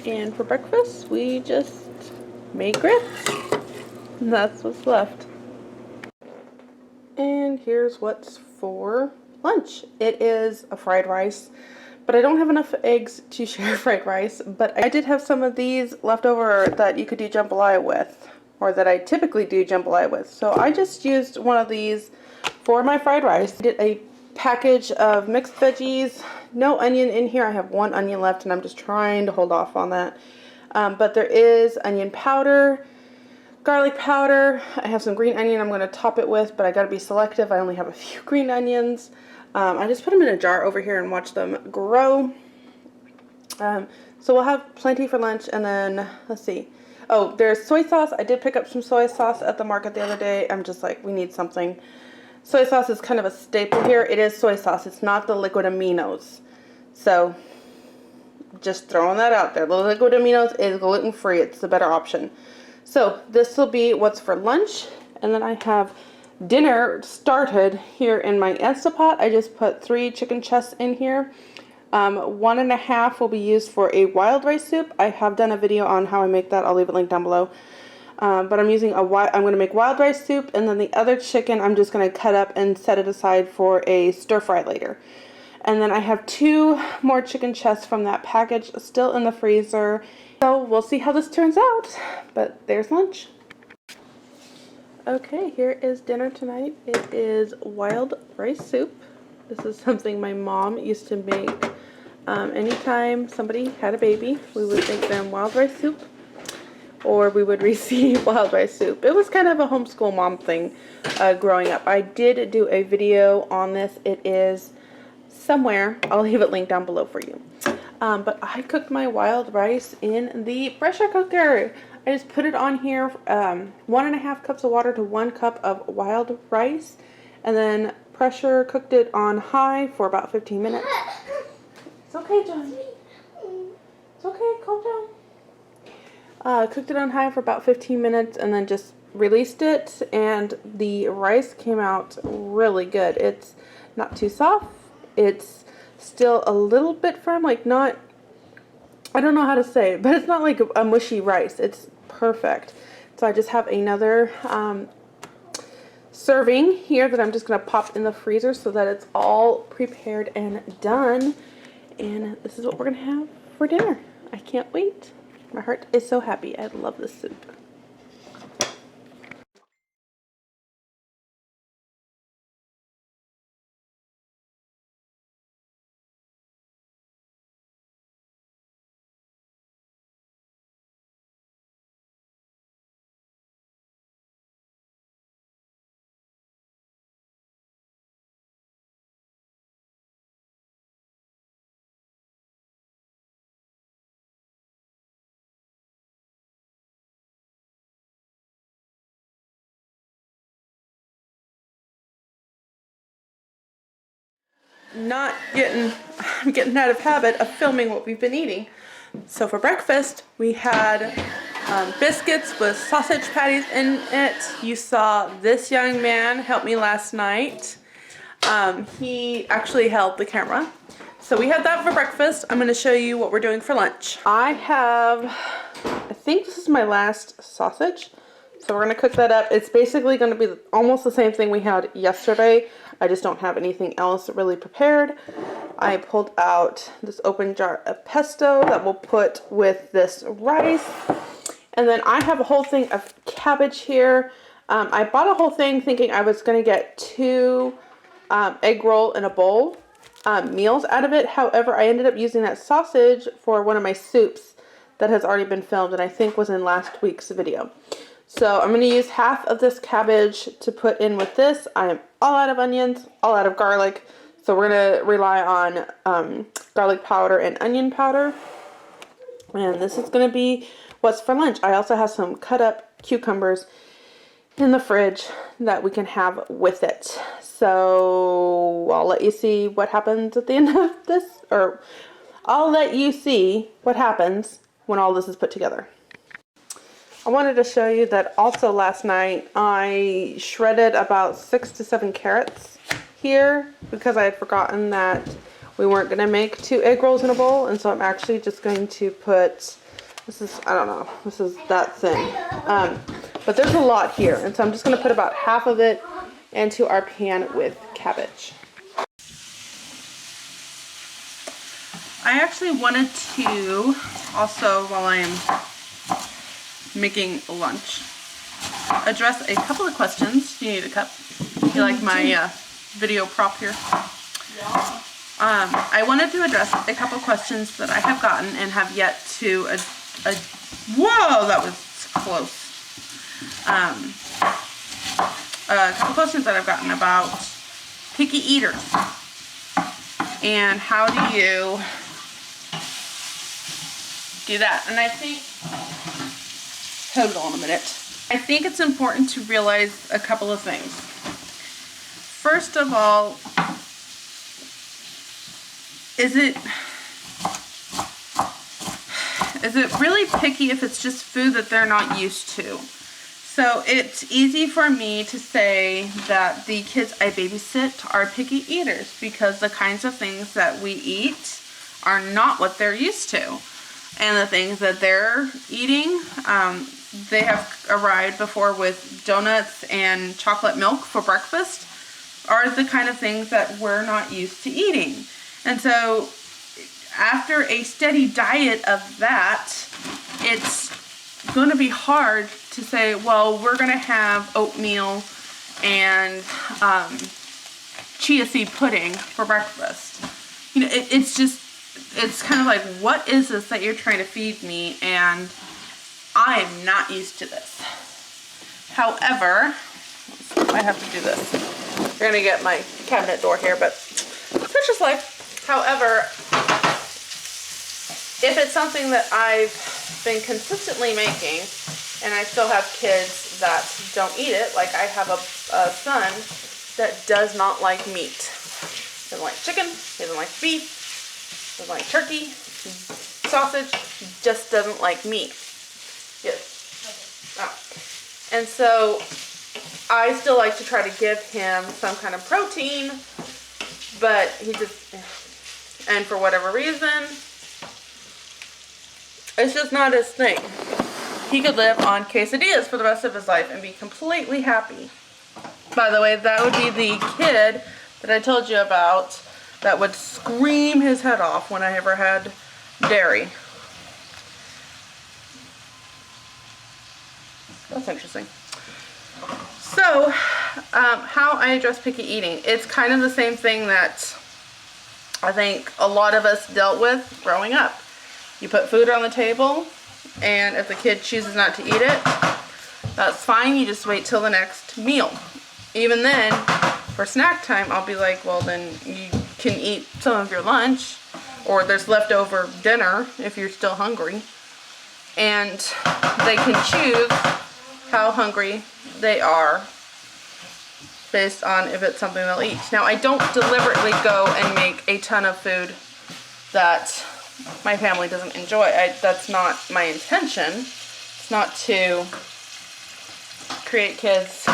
And for breakfast, we just made grits. And that's what's left. And here's what's for lunch. It is a fried rice, but I don't have enough eggs to share fried rice. But I did have some of these left over that you could do jambalaya with, or that I typically do jambalaya with. So I just used one of these for my fried rice. I did a package of mixed veggies. No onion in here. I have one onion left and I'm just trying to hold off on that. But there is onion powder, garlic powder. I have some green onion I'm going to top it with, but I got to be selective. I only have a few green onions. I just put them in a jar over here and watch them grow. So we'll have plenty for lunch. And then, let's see. Oh, there's soy sauce. I did pick up some soy sauce at the market the other day. I'm just like, we need something. Soy sauce is kind of a staple here. It is soy sauce. It's not the liquid aminos. So, just throwing that out there. The liquid aminos is gluten-free. It's the better option. So, this will be what's for lunch. And then I have dinner started here in my Instapot. I just put 3 chicken chests in here. 1.5 will be used for a wild rice soup. I have done a video on how I make that. I'll leave it linked down below. But I'm using I'm going to make wild rice soup, and then the other chicken I'm just going to cut up and set it aside for a stir fry later. And then I have 2 more chicken chests from that package still in the freezer. So we'll see how this turns out. But there's lunch. Okay, here is dinner tonight. It is wild rice soup. This is something my mom used to make anytime somebody had a baby. We would make them wild rice soup, or we would receive wild rice soup. It was kind of a homeschool mom thing growing up. I did do a video on this. It is somewhere. I'll leave it linked down below for you. But I cooked my wild rice in the pressure cooker. I just put it on here, 1.5 cups of water to 1 cup of wild rice, and then pressure cooked it on high for about 15 minutes. It's okay, John. It's okay, calm down. Cooked it on high for about 15 minutes and then just released it, and the rice came out really good. It's not too soft. It's still a little bit firm, like not, I don't know how to say it, but it's not like a mushy rice. It's perfect. So I just have another serving here that I'm just going to pop in the freezer so that it's all prepared and done. And this is what we're going to have for dinner. I can't wait. My heart is so happy. I love this soup. I'm getting out of habit of filming what we've been eating. So for breakfast, we had biscuits with sausage patties in it. You saw this young man help me last night. He actually held the camera. So we had that for breakfast. I'm going to show you what we're doing for lunch. I think this is my last sausage. So we're going to cook that up. It's basically going to be almost the same thing we had yesterday. I just don't have anything else really prepared. I pulled out this open jar of pesto that we'll put with this rice. And then I have a whole thing of cabbage here. I bought a whole thing thinking I was going to get 2 egg roll in a bowl meals out of it. However, I ended up using that sausage for one of my soups that has already been filmed and I think was in last week's video. So I'm going to use half of this cabbage to put in with this. I am all out of onions, all out of garlic. So we're going to rely on garlic powder and onion powder. And this is going to be what's for lunch. I also have some cut up cucumbers in the fridge that we can have with it. So I'll let you see what happens at the end of this. Or I'll let you see what happens when all this is put together. I wanted to show you that also last night I shredded about 6 to 7 carrots here because I had forgotten that we weren't going to make 2 egg rolls in a bowl, and so I'm actually just going to put, this is, I don't know, this is that thin. But there's a lot here, and so I'm just going to put about half of it into our pan with cabbage. I actually wanted to also, while I am making lunch, address a couple of questions. Do you need a cup? Do you like my video prop here? Yeah. I wanted to address a couple questions that I have gotten and have yet to, whoa, that was close. A couple questions that I've gotten about picky eaters and how do you do that. And I think, hold on a minute. I think it's important to realize a couple of things. First of all, is it really picky if it's just food that they're not used to? So it's easy for me to say that the kids I babysit are picky eaters because the kinds of things that we eat are not what they're used to. And the things that they're eating, they have arrived before with donuts and chocolate milk for breakfast, are the kind of things that we're not used to eating. And so after a steady diet of that, it's going to be hard to say, well, we're going to have oatmeal and chia seed pudding for breakfast. You know, it's kind of like, what is this that you're trying to feed me? And I am not used to this. However, I have to do this. You're going to get my cabinet door here, but such is life. However, if it's something that I've been consistently making and I still have kids that don't eat it, like I have a son that does not like meat. He doesn't like chicken, he doesn't like beef, doesn't like turkey, sausage, he just doesn't like meat. Yes. Oh. And so I still like to try to give him some kind of protein, but he just, and for whatever reason, it's just not his thing. He could live on quesadillas for the rest of his life and be completely happy. By the way, that would be the kid that I told you about that would scream his head off when I ever had dairy. That's interesting. So, how I address picky eating. It's kind of the same thing that I think a lot of us dealt with growing up. You put food on the table, and if the kid chooses not to eat it, that's fine. You just wait till the next meal. Even then, for snack time, I'll be like, well, then you can eat some of your lunch, or there's leftover dinner if you're still hungry. And they can choose how hungry they are based on if it's something they'll eat. Now, I don't deliberately go and make a ton of food that my family doesn't enjoy. That's not my intention. It's not to create kids.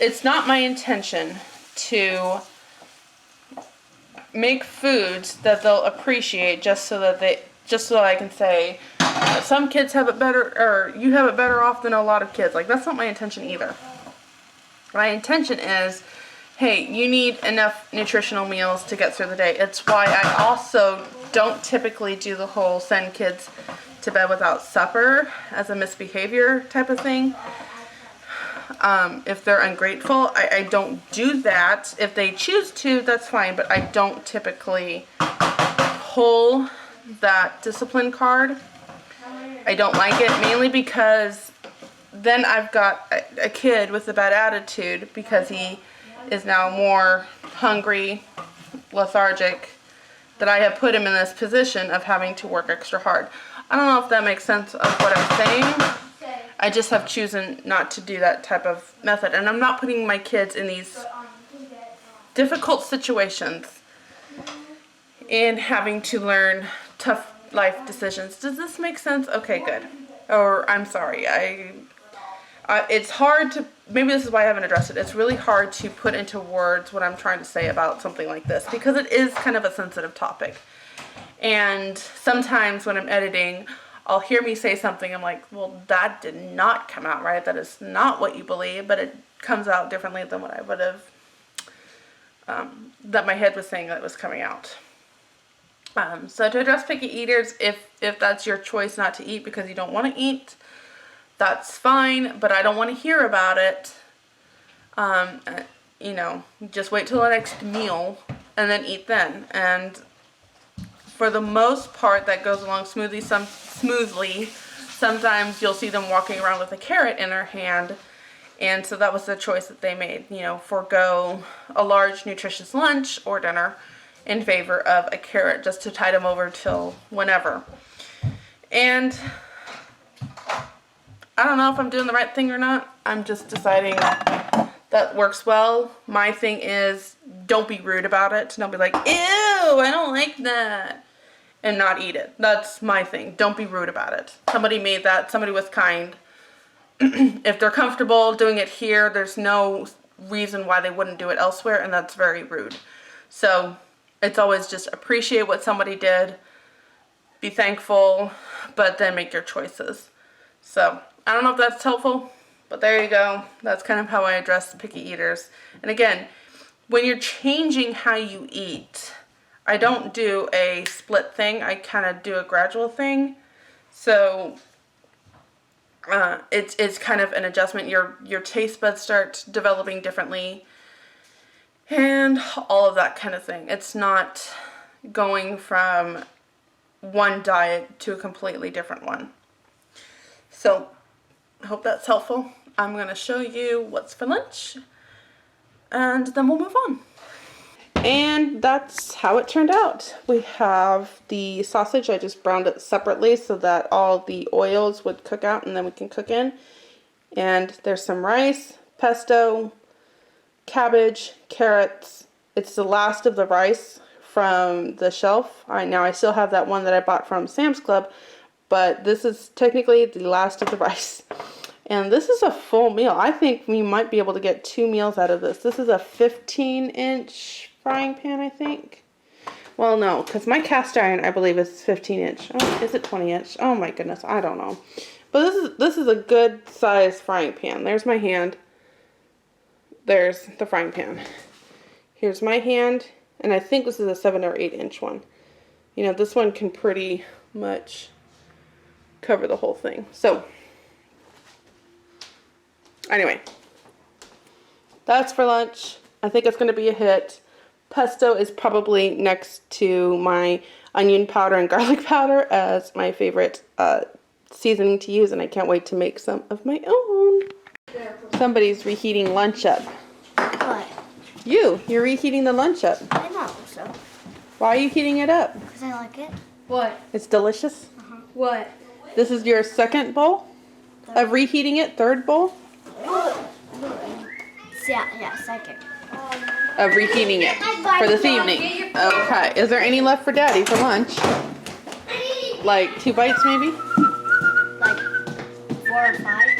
It's not my intention to make foods that they'll appreciate just so that I can say some kids have it better, or you have it better off than a lot of kids. Like, that's not my intention either. My intention is, hey, you need enough nutritional meals to get through the day. It's why I also don't typically do the whole send kids to bed without supper as a misbehavior type of thing. If they're ungrateful, I don't do that. If they choose to, that's fine, but I don't typically pull that discipline card. I don't like it, mainly because then I've got a kid with a bad attitude because he is now more hungry, lethargic, that I have put him in this position of having to work extra hard. I don't know if that makes sense of what I'm saying. I just have chosen not to do that type of method. And I'm not putting my kids in these difficult situations in having to learn tough life decisions. Does this make sense? Okay, good. Or I'm sorry. It's hard to, maybe this is why I haven't addressed it. It's really hard to put into words what I'm trying to say about something like this because it is kind of a sensitive topic. And sometimes when I'm editing, I'll hear me say something, I'm like, well, that did not come out right. That is not what you believe, but it comes out differently than what I would have, that my head was saying that it was coming out. So to address picky eaters, if that's your choice not to eat because you don't want to eat, that's fine, but I don't want to hear about it. You know, just wait till the next meal and then eat then. And for the most part, that goes along smoothly. Sometimes you'll see them walking around with a carrot in their hand, and so that was the choice that they made. You know, forego a large nutritious lunch or dinner in favor of a carrot just to tide them over till whenever. And I don't know if I'm doing the right thing or not. I'm just deciding that works well. My thing is, don't be rude about it. Don't be like, ew, I don't like that, and not eat it. That's my thing. Don't be rude about it. Somebody made that. Somebody was kind. If they're comfortable doing it here, there's no reason why they wouldn't do it elsewhere, and that's very rude. So it's always just appreciate what somebody did, be thankful, but then make your choices. So I don't know if that's helpful, but there you go. That's kind of how I address picky eaters. And again, when you're changing how you eat, I don't do a split thing. I kind of do a gradual thing. So it's kind of an adjustment. Your taste buds start developing differently and all of that kind of thing. It's not going from one diet to a completely different one. So I hope that's helpful. I'm going to show you what's for lunch, and then we'll move on. And that's how it turned out. We have the sausage. I just browned it separately so that all the oils would cook out and then we can cook in. And there's some rice, pesto, cabbage, carrots. It's the last of the rice from the shelf. Now I still have that one that I bought from Sam's Club, but this is technically the last of the rice. And this is a full meal. I think we might be able to get 2 meals out of this. This is a 15-inch frying pan, I think. Well, no, because my cast iron, I believe, is 15-inch. Oh, is it 20-inch? Oh my goodness, I don't know. But this is a good size frying pan. There's my hand. There's the frying pan. Here's my hand, and I think this is a 7 or 8-inch one. You know, this one can pretty much cover the whole thing. So anyway, that's for lunch. I think it's going to be a hit. Pesto is probably next to my onion powder and garlic powder as my favorite seasoning to use, and I can't wait to make some of my own. Somebody's reheating lunch up. What? You're reheating the lunch up. I know, so. Why are you heating it up? Because I like it. What? It's delicious. What? This is your second bowl of reheating it, third bowl Yeah, second. of reheating it for this evening. Okay, is there any left for Daddy for lunch? Like 2 bites maybe? Like 4 or 5.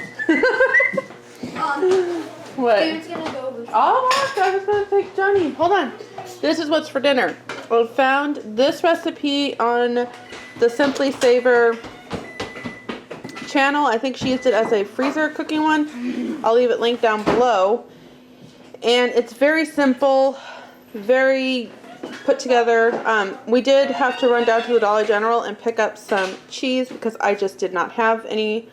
What? Dude's gonna go with Oh, look, I was going to take Johnny. Hold on. This is what's for dinner. I found this recipe on the Simply Savor channel. I think she used it as a freezer cooking one. I'll leave it linked down below. And it's very simple, very put together. We did have to run down to the Dollar General and pick up some cheese because I just did not have any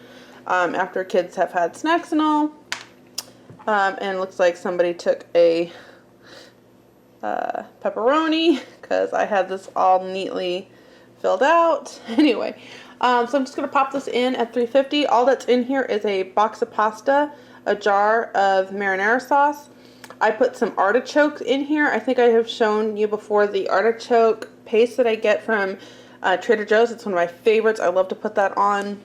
after kids have had snacks and all. And it looks like somebody took a pepperoni because I had this all neatly filled out. Anyway, so I'm just going to pop this in at 350. All that's in here is a box of pasta, a jar of marinara sauce. I put some artichoke in here. I think I have shown you before the artichoke paste that I get from Trader Joe's. It's one of my favorites. I love to put that on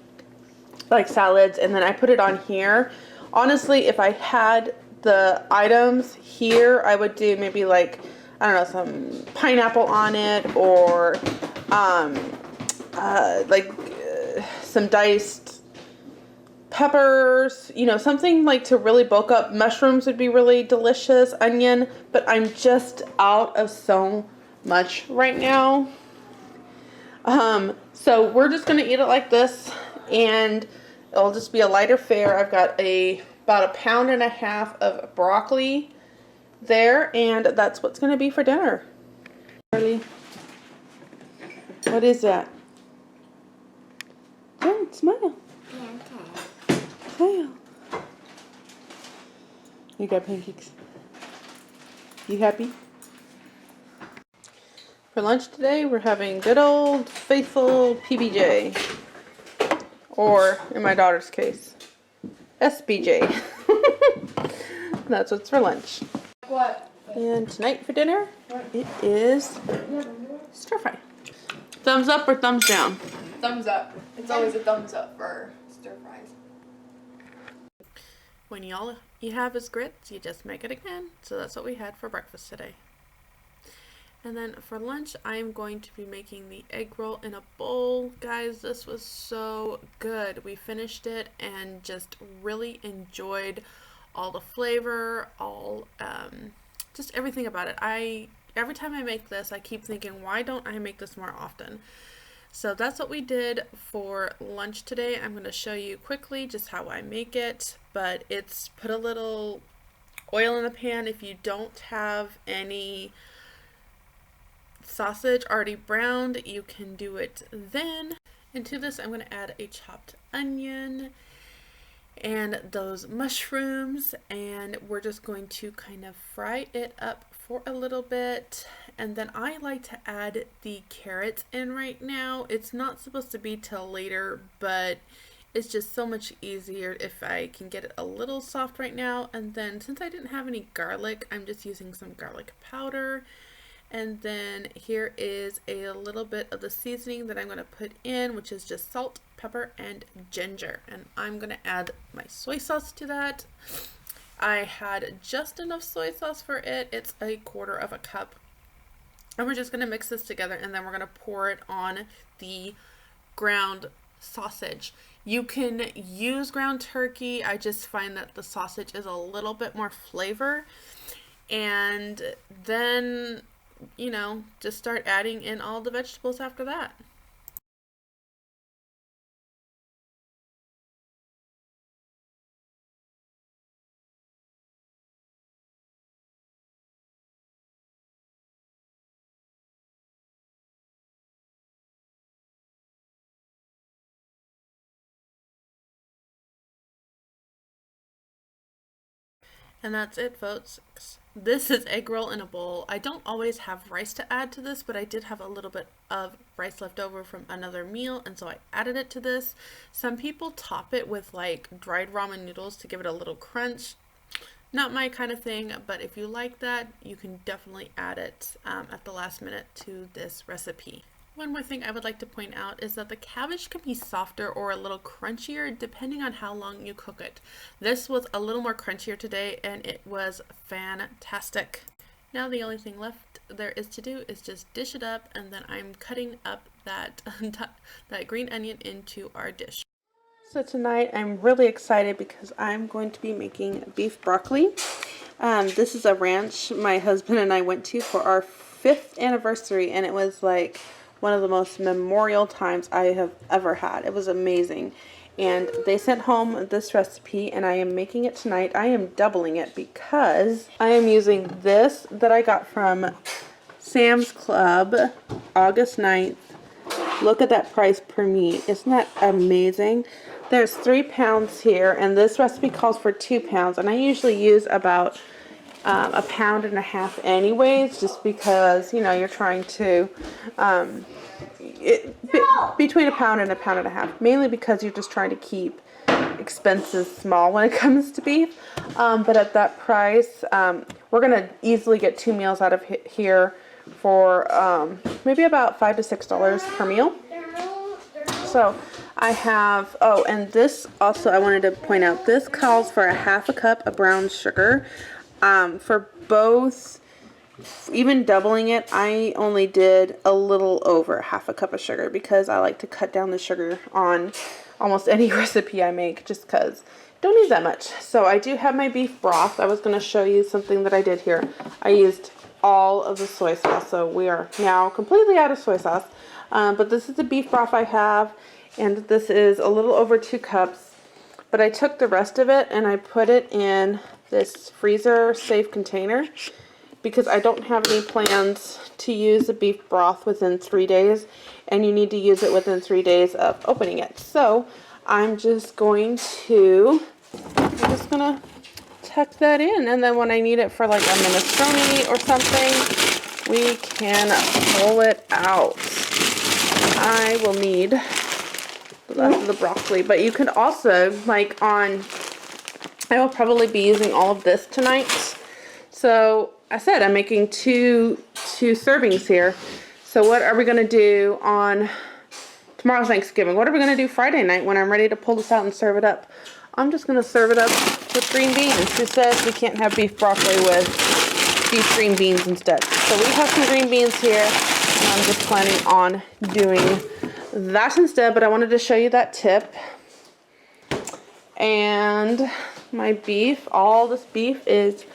like salads, and then I put it on here. Honestly, if I had the items here, I would do maybe like, I don't know, some pineapple on it, or some diced peppers, you know, something like to really bulk up. Mushrooms would be really delicious, onion, but I'm just out of so much right now. So we're just gonna eat it like this, and it'll just be a lighter fare. I've got about 1.5 pounds of broccoli there, and that's what's gonna be for dinner. Charlie, what is that? Don't smile. Smile. You got pancakes. You happy? For lunch today, we're having good old faithful PBJ. Or, in my daughter's case, SBJ. That's what's for lunch. What? And tonight for dinner, it is stir fry. Thumbs up or thumbs down? Thumbs up. It's always a thumbs up for stir fries. When all you have is grits, you just make it again. So that's what we had for breakfast today. And then for lunch, I'm going to be making the egg roll in a bowl. Guys, this was so good. We finished it and just really enjoyed all the flavor, just everything about it. Every time I make this, I keep thinking, why don't I make this more often? So that's what we did for lunch today. I'm going to show you quickly just how I make it, but it's put a little oil in the pan. If you don't have any sausage already browned, you can do it then. And to this, I'm going to add a chopped onion and those mushrooms, and we're just going to kind of fry it up for a little bit. And then I like to add the carrots in right now. It's not supposed to be till later, but it's just so much easier if I can get it a little soft right now. And then since I didn't have any garlic, I'm just using some garlic powder. And then here is a little bit of the seasoning that I'm going to put in, which is just salt, pepper, and ginger. And I'm going to add my soy sauce to that. I had just enough soy sauce for it. It's 1/4 cup. And we're just going to mix this together, and then we're going to pour it on the ground sausage. You can use ground turkey. I just find that the sausage is a little bit more flavor. And then, you know, just start adding in all the vegetables after that. And that's it, folks. This is egg roll in a bowl. I don't always have rice to add to this, but I did have a little bit of rice left over from another meal, and so I added it to this. Some people top it with like dried ramen noodles to give it a little crunch. Not my kind of thing, but if you like that, you can definitely add it at the last minute to this recipe. One more thing I would like to point out is that the cabbage can be softer or a little crunchier depending on how long you cook it. This was a little more crunchier today, and it was fantastic. Now the only thing left there is to do is just dish it up, and then I'm cutting up that green onion into our dish. So tonight I'm really excited because I'm going to be making beef broccoli. This is a ranch my husband and I went to for our 5th anniversary, and it was like one of the most memorial times I have ever had. It was amazing. And they sent home this recipe, and I am making it tonight. I am doubling it because I am using this that I got from Sam's Club August 9th. Look at that price per meat. Isn't that amazing? There's 3 pounds here, and this recipe calls for 2 pounds, and I usually use about 1.5 pounds anyways, just because, you know, you're trying to between 1 pound and 1.5 pounds, mainly because you're just trying to keep expenses small when it comes to beef. But at that price, we're gonna easily get 2 meals out of here for maybe about $5 to $6 per meal. So I have, oh, and this also I wanted to point out, this calls for 1/2 cup of brown sugar. For both even doubling it, I only did a little over half a cup of sugar because I like to cut down the sugar on almost any recipe I make just because don't need that much. So I do have my beef broth. I was going to show you something that I did here. I used all of the soy sauce, so we are now completely out of soy sauce. But this is the beef broth I have, and this is a little over 2 cups. But I took the rest of it and I put it in this freezer safe container because I don't have any plans to use the beef broth within 3 days, and you need to use it within 3 days of opening it. So I'm just going to tuck that in, and then when I need it for like a minestrone or something, we can pull it out. I will need the rest of the broccoli, but you can also, like I will probably be using all of this tonight. So I said I'm making two servings here. So what are we going to do on tomorrow's Thanksgiving? What are we going to do Friday night when I'm ready to pull this out and serve it up? I'm just going to serve it up with green beans. Who says we can't have beef broccoli with beef green beans instead? So we have some green beans here, and I'm just planning on doing that instead, but I wanted to show you that tip. And my beef, all this beef is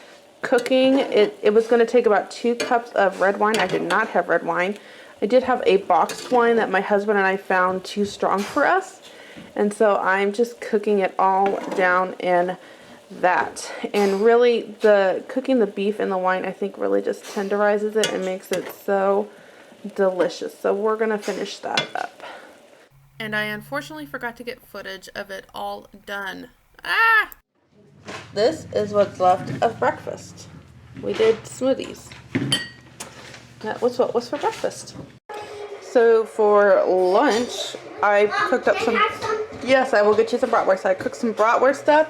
cooking. It was going to take about 2 cups of red wine. I did not have red wine. I did have a boxed wine that my husband and I found too strong for us. And so I'm just cooking it all down in that. And really, cooking the beef in the wine, I think, really just tenderizes it and makes it so delicious. So we're going to finish that up. And I unfortunately forgot to get footage of it all done. Ah! This is what's left of breakfast. We did smoothies. That was what was for breakfast. So for lunch, I cooked up some... Yes, I will get you some bratwurst. So I cooked some bratwurst stuff.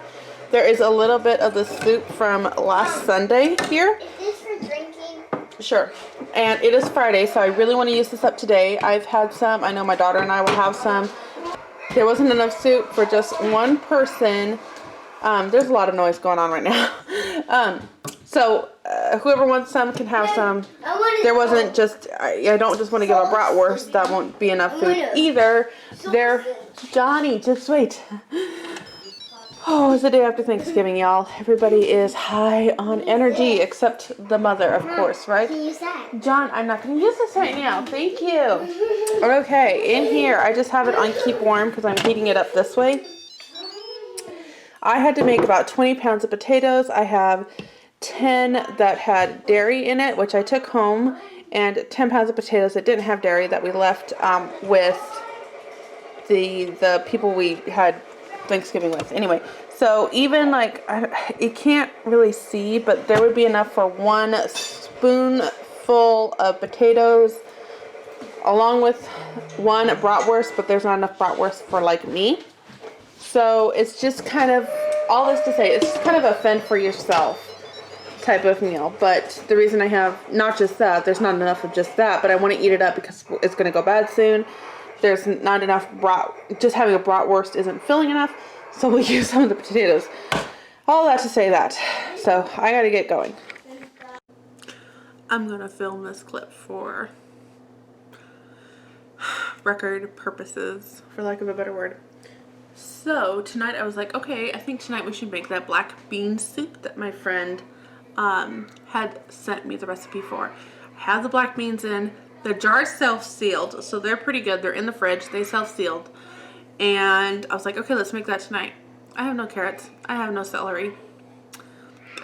There is a little bit of the soup from last Sunday here. Is this for drinking? Sure. And it is Friday, so I really want to use this up today. I've had some. I know my daughter and I will have some. There wasn't enough soup for just one person. There's a lot of noise going on right now. So whoever wants some can have some. There wasn't just, I don't just want to give a bratwurst. That won't be enough food either. Johnny, just wait. Oh, it's the day after Thanksgiving, y'all. Everybody is high on energy, except the mother, of course, right? Can you use that? John, I'm not going to use this right now. Thank you. Okay, in here, I just have it on keep warm because I'm heating it up this way. I had to make about 20 pounds of potatoes. I have 10 that had dairy in it, which I took home, and 10 pounds of potatoes that didn't have dairy that we left with the people we had Thanksgiving with. Anyway, so even like, you can't really see, but there would be enough for 1 spoonful of potatoes along with 1 bratwurst, but there's not enough bratwurst for like me. So it's just kind of, all this to say, it's just kind of a fend for yourself type of meal. But the reason I have not just that, there's not enough of just that, but I want to eat it up because it's going to go bad soon. There's not enough just having a bratwurst isn't filling enough, so we'll use some of the potatoes. All that to say that. So I got to get going. I'm going to film this clip for record purposes, for lack of a better word. So tonight I was like, okay, I think tonight we should make that black bean soup that my friend had sent me the recipe for. I have the black beans in. The jar's self-sealed, so they're pretty good. They're in the fridge. They self-sealed. And I was like, okay, let's make that tonight. I have no carrots. I have no celery.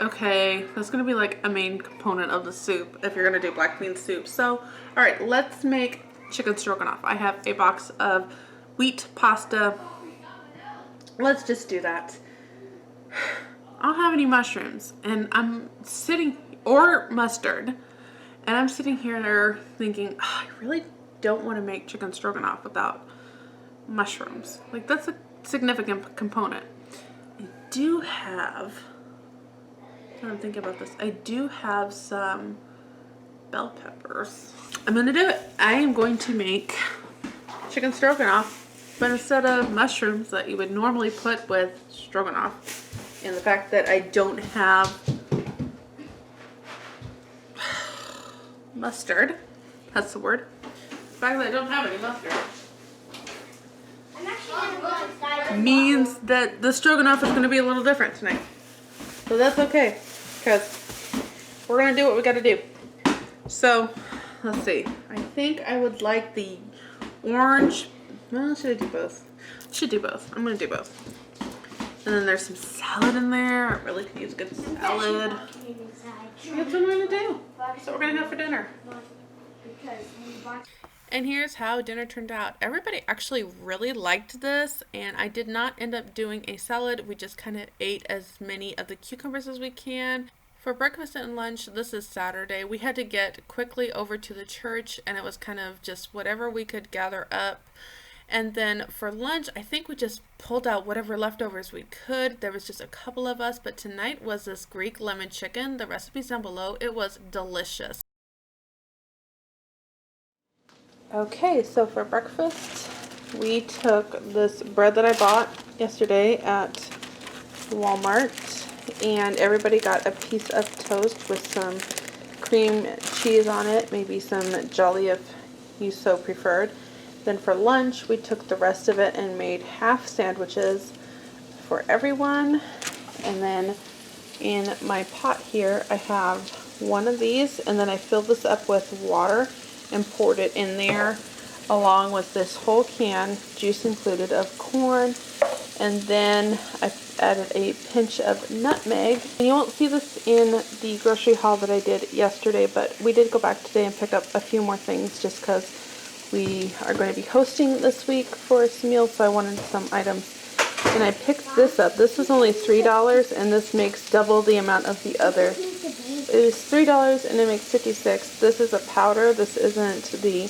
Okay, that's going to be like a main component of the soup if you're going to do black bean soup. So, all right, let's make chicken stroganoff. I have a box of wheat pasta. Let's just do that. I don't have any mushrooms, and I'm sitting, or mustard, and I'm sitting here thinking, oh, I really don't want to make chicken stroganoff without mushrooms. Like, that's a significant component. I do have, I'm thinking about this, I do have some bell peppers. I'm going to do it. I am going to make chicken stroganoff, but instead of mushrooms that you would normally put with stroganoff, and the fact that I don't have mustard. That's the word. The fact that I don't have any mustard I'm actually gonna go inside. means that the stroganoff is going to be a little different tonight. So that's okay, because we're going to do what we got to do. So, let's see. I think I would like the orange. Well, should I do both? I should do both. I'm going to do both. And then there's some salad in there. I really could use a good salad. That's what I'm going to do. That's what we're going to have for dinner. And here's how dinner turned out. Everybody actually really liked this, and I did not end up doing a salad. We just kind of ate as many of the cucumbers as we can. For breakfast and lunch, this is Saturday, we had to get quickly over to the church, and it was kind of just whatever we could gather up. And then for lunch, I think we just pulled out whatever leftovers we could. There was just a couple of us, but tonight was this Greek lemon chicken. The recipe's down below. It was delicious. Okay, so for breakfast, we took this bread that I bought yesterday at Walmart, and everybody got a piece of toast with some cream cheese on it, maybe some jelly if you so preferred. Then for lunch, we took the rest of it and made half sandwiches for everyone. And then in my pot here, I have one of these, and then I filled this up with water and poured it in there along with this whole can, juice included, of corn. And then I added a pinch of nutmeg. And you won't see this in the grocery haul that I did yesterday, but we did go back today and pick up a few more things just because we are going to be hosting this week for some meals, so I wanted some items. And I picked this up. This was only $3, and this makes double the amount of the other. It is $3 and it makes 56. This is a powder. This isn't the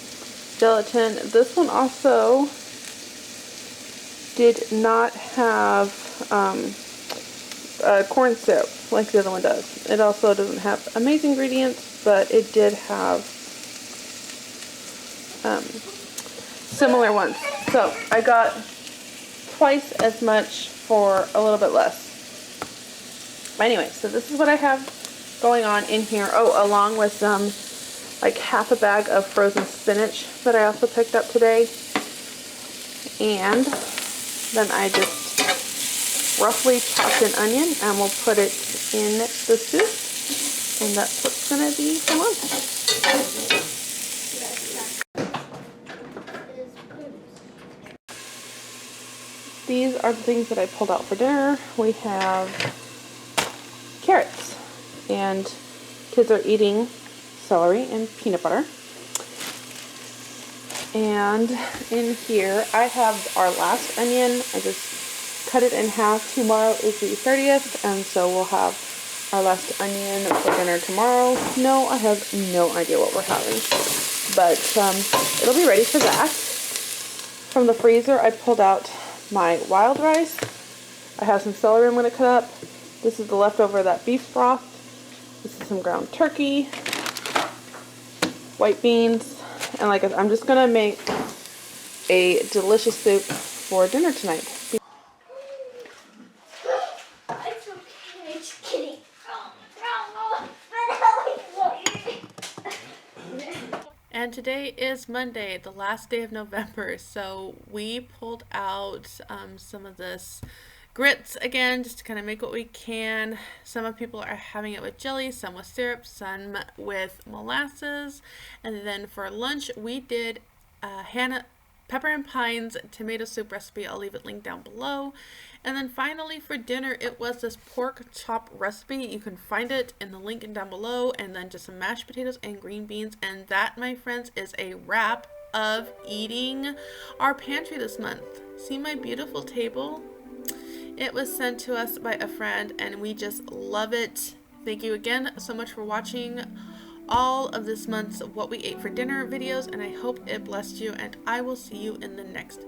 gelatin. This one also did not have corn syrup like the other one does. It also doesn't have amazing ingredients, but it did have similar ones. So I got twice as much for a little bit less. Anyway, so this is what I have going on in here. Oh, along with like half a bag of frozen spinach that I also picked up today. And then I just roughly chopped an onion and we'll put it in the soup. And that's what's going to be for lunch. These are the things that I pulled out for dinner. We have carrots, and kids are eating celery and peanut butter. And in here I have our last onion. I just cut it in half. Tomorrow is the 30th, and so we'll have our last onion for dinner tomorrow. No, I have no idea what we're having, but it'll be ready for that. From the freezer, I pulled out my wild rice. I have some celery I'm going to cut up. This is the leftover of that beef broth. This is some ground turkey, white beans, and like I'm just going to make a delicious soup for dinner tonight. It's okay, just kidding. And today is Monday, the last day of November, so we pulled out some of this grits again, just to kind of make what we can. Some of people are having it with jelly, some with syrup, some with molasses. And then for lunch, we did Hannah Pepper and Pines tomato soup recipe. I'll leave it linked down below. And then finally for dinner, it was this pork chop recipe. You can find it in the link down below, and then just some mashed potatoes and green beans. And that, my friends, is a wrap of eating our pantry this month. See my beautiful table? It was sent to us by a friend, and we just love it. Thank you again so much for watching all of this month's What We Ate for Dinner videos, and I hope it blessed you, and I will see you in the next